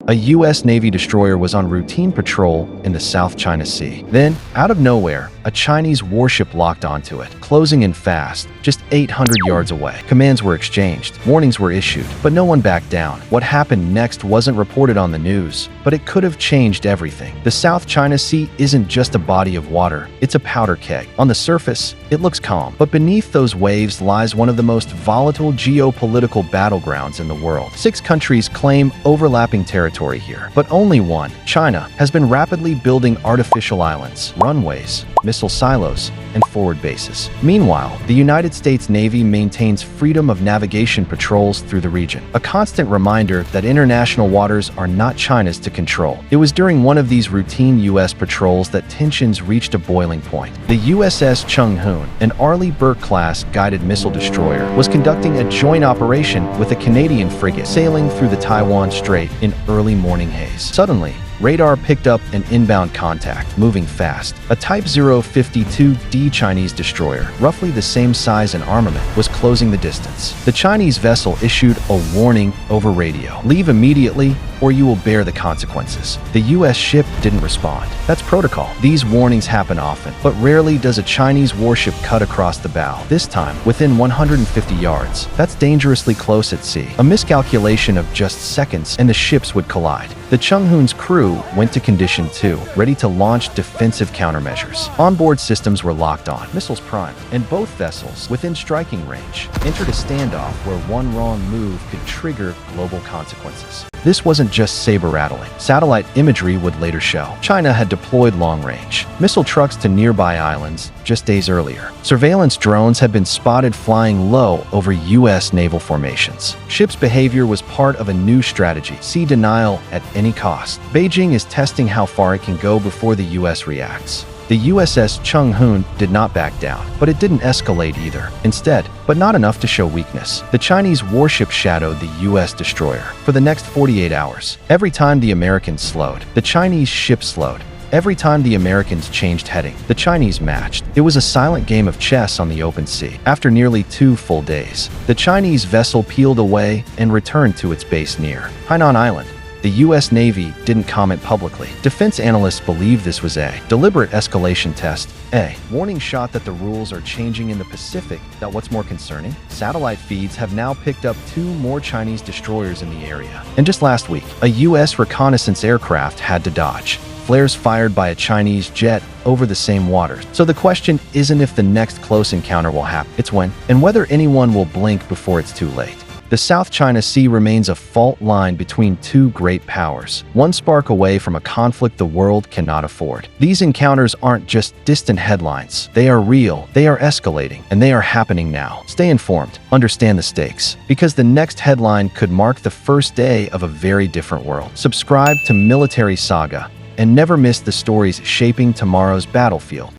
A U.S. Navy destroyer was on routine patrol in the South China Sea. Then, out of nowhere, a Chinese warship locked onto it, closing in fast, just 800 yards away. Commands were exchanged, warnings were issued, but no one backed down. What happened next wasn't reported on the news, but it could have changed everything. The South China Sea isn't just a body of water, it's a powder keg. On the surface, it looks calm, but beneath those waves lies one of the most volatile geopolitical battlegrounds in the world. 6 countries claim overlapping territory here, but only one, China, has been rapidly building artificial islands, runways, missile silos, and forward bases. Meanwhile, the United States Navy maintains freedom of navigation patrols through the region, a constant reminder that international waters are not China's to control. It was during one of these routine U.S. patrols that tensions reached a boiling point. The USS Chung Hoon, an Arleigh Burke-class guided missile destroyer, was conducting a joint operation with a Canadian frigate sailing through the Taiwan Strait in early morning haze. Suddenly, radar picked up an inbound contact, moving fast. A Type 052D Chinese destroyer, roughly the same size and armament, was closing the distance. The Chinese vessel issued a warning over radio. Leave immediately, or you will bear the consequences. The U.S. ship didn't respond. That's protocol. These warnings happen often, but rarely does a Chinese warship cut across the bow. This time, within 150 yards. That's dangerously close at sea. A miscalculation of just seconds, and the ships would collide. The Chung Hoon's crew went to Condition 2, ready to launch defensive countermeasures. Onboard systems were locked on, missiles primed, and both vessels, within striking range, entered a standoff where one wrong move could trigger global consequences. This wasn't just saber-rattling. Satellite imagery would later show. China had deployed long-range missile trucks to nearby islands just days earlier. Surveillance drones had been spotted flying low over U.S. naval formations. Ships' behavior was part of a new strategy: sea denial at any cost. Beijing is testing how far it can go before the U.S. reacts. The USS Chung Hoon did not back down, but it didn't escalate either. Instead, but not enough to show weakness, the Chinese warship shadowed the U.S. destroyer for the next 48 hours. Every time the Americans slowed, the Chinese ship slowed. Every time the Americans changed heading, the Chinese matched. It was a silent game of chess on the open sea. After nearly 2 full days, the Chinese vessel peeled away and returned to its base near Hainan Island. The U.S. Navy didn't comment publicly. Defense analysts believe this was a deliberate escalation test. A warning shot that the rules are changing in the Pacific. That what's more concerning? Satellite feeds have now picked up 2 more Chinese destroyers in the area. And just last week, a U.S. reconnaissance aircraft had to dodge flares fired by a Chinese jet over the same waters. So the question isn't if the next close encounter will happen, it's when, and whether anyone will blink before it's too late. The South China Sea remains a fault line between 2 great powers, one spark away from a conflict the world cannot afford. These encounters aren't just distant headlines. They are real, they are escalating, and they are happening now. Stay informed, understand the stakes, because the next headline could mark the first day of a very different world. Subscribe to Military Saga and never miss the stories shaping tomorrow's battlefield.